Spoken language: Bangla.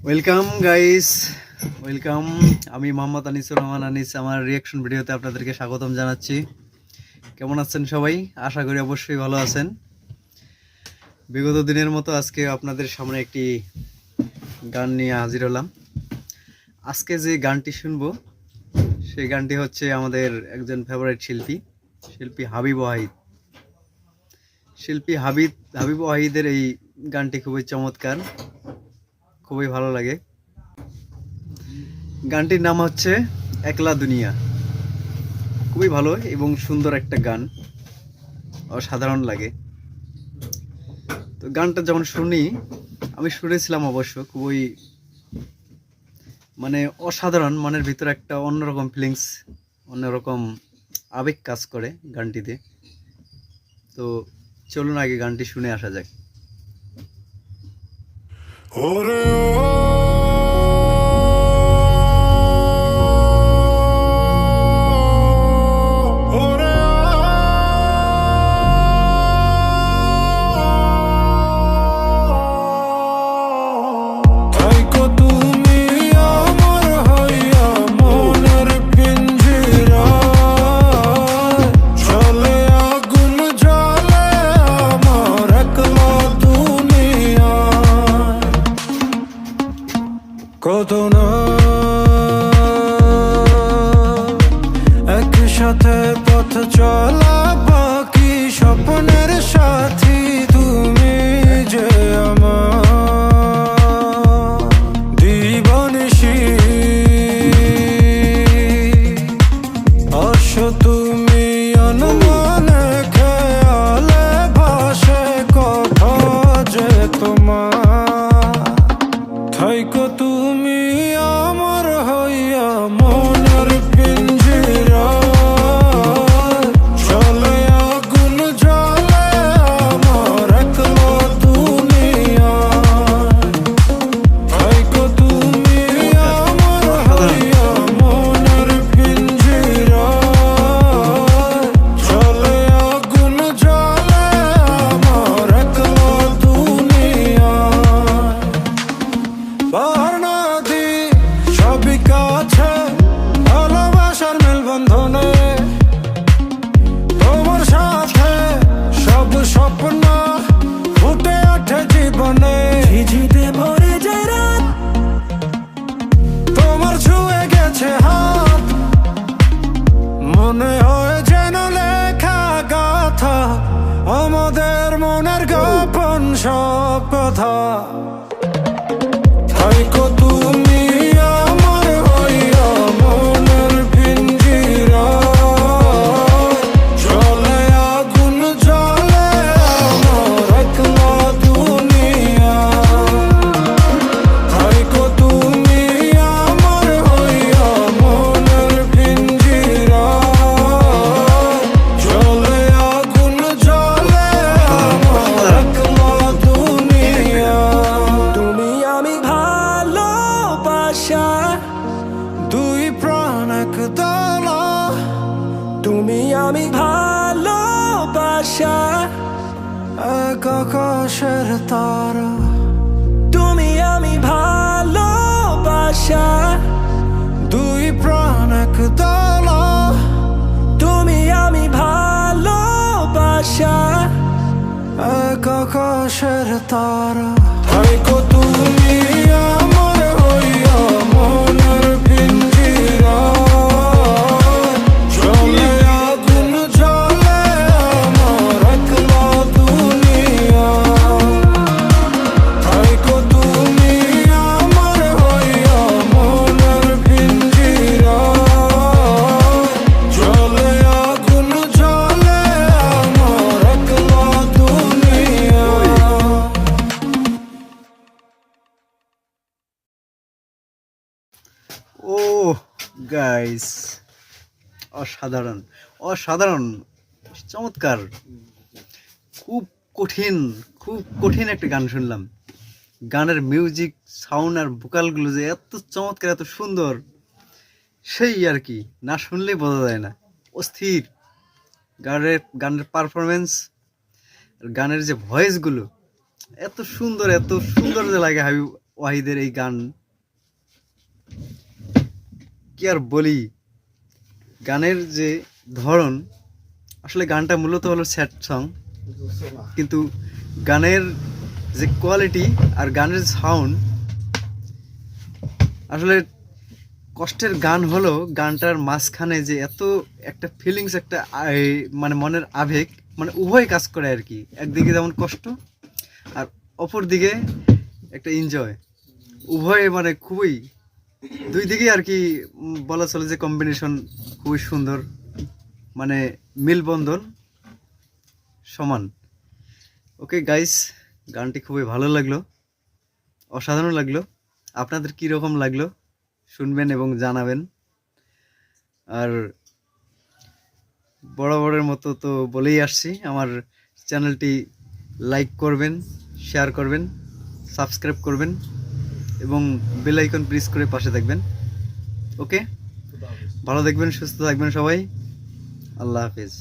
Welcome guys, welcome. আমি মোহাম্মদ আনিসুর রহমান আনিস। আমার রিয়াকশন ভিডিওতে আপনাদেরকে স্বাগতম জানাচ্ছি। কেমন আছেন সবাই? আশা করি অবশ্যই ভালো আছেন। বিগত দিনের মতো আজকে আপনাদের সামনে একটি গান নিয়ে হাজির হলাম। আজকে যে গানটি শুনবো সেই গানটি হচ্ছে আমাদের একজন ফেভারিট শিল্পী হাবিব ওয়াহিদ। হাবিব ওয়াহিদের এই গানটি খুবই চমৎকার, খুবই ভালো লাগে। গানটির নাম হচ্ছে একলা দুনিয়া। খুবই ভালো এবং সুন্দর একটা গান, অসাধারণ লাগে। তো গানটা যখন শুনি, আমি শুনেছিলাম অবশ্য, খুবই অসাধারণ। মনের ভিতরে একটা অন্যরকম ফিলিংস, অন্যরকম আবেগ কাজ করে গানটিতে। তো চলুন আগে গানটি শুনে আসা যাক। ওরে কত না একসাথে পথ চলা, বাকি স্বপ্নের সাথী তুমি যে আমার দিবানিশি। আসো তুমি অনুমানে খেয়ালে ভাসে কথা যে তোমার, থাইকো তুমি আমার হইয়া মনের পিঞ্জিরা। চলে আগুন জ্বলে আমার একলা দুনিয়া, থাইকো তুমি আমার হইয়া মনের পিঞ্জিরা। চলে আগুন জ্বলে আমার একলা দুনিয়া। পার নদী সবই কাছে ভালোবাসার মেলবন্ধনে, তোমার সাথে সব স্বপ্ন ফুটে ওঠে জীবনে। ঝিঝিতে ভরে যায় রাত, তোমার ছুঁয়ে গেছে হাত, মনে হয় যেন লেখা গাথা আমাদের মনের গোপন সব কথা। থাইকো তুমি আমার হইয়া মনের পিঞ্জিরা। চলে আগুন জ্বলে আমার একলা দুনিয়া, থাইকো তুমি আমার হইয়া মনের পিঞ্জিরা। চলে আগুন জ্বলে আমার একলা দুনিয়া। তুমি আমি ভালোবাসা দুই প্রাণ এক দলা, তুমি আমি ভালোবাসা এক আকাশের তারা। তুমি আমি ভালোবাসা দুই প্রাণ এক দলা, তুমি আমি ভালোবাসা এক আকাশের তারা। থাইকো তুমি আমার হইয়া মনের পিঞ্জিরা। চলে আগুন জ্বলে আমার একলা দুনিয়া, থাইকো তুমি আমার হইয়া মনের পিঞ্জিরা। চলে আগুন জ্বলে আমার একলা দুনিয়া। ও গাইস, অসাধারণ, অসাধারণ, চমৎকার। খুব কঠিন, খুব কঠিন একটা গান শুনলাম। গানের মিউজিক, সাউন্ড আর ভোকালগুলো যে এত চমৎকার, এত সুন্দর, সেই আর কি, না শুনলেই বোঝা যায় না। অস্থির গানের পারফরমেন্স, গানের যে ভয়েসগুলো এত সুন্দর, এত সুন্দর যে লাগে হাবিব ওয়াহিদের এই গান কি আর বলি, গানের যে ধরন, আসলে গানটা মূলত হলো স্যাড সং, কিন্তু গানের যে কোয়ালিটি আর গানের সাউন্ড, আসলে কষ্টের গান হলো গানটার মাঝখানে যে এত একটা ফিলিংস, একটা মানে মনের আবেগ, মানে উভয় কাজ করে আর কি। একদিকে যেমন কষ্ট আর অপর দিকে একটা এনজয়, উভয়ে মানে খুবই দুই দিকেই আর কি বলা চলে যে কম্বিনেশন খুবই সুন্দর, মানে মিলবন্ধন সমান। ওকে গাইস, গানটি খুবই ভালো লাগলো, অসাধারণ লাগলো। আপনাদের কী রকম লাগলো শুনবেন এবং জানাবেন। আর বরাবরের মতো তো বলেই আসছি, আমার চ্যানেলটি লাইক করবেন, শেয়ার করবেন, সাবস্ক্রাইব করবেন এবং বেল আইকন প্রেস করে পাশে থাকবেন। ওকে, ভালো থাকবেন, সুস্থ থাকবেন সবাই। আল্লাহ হাফেজ।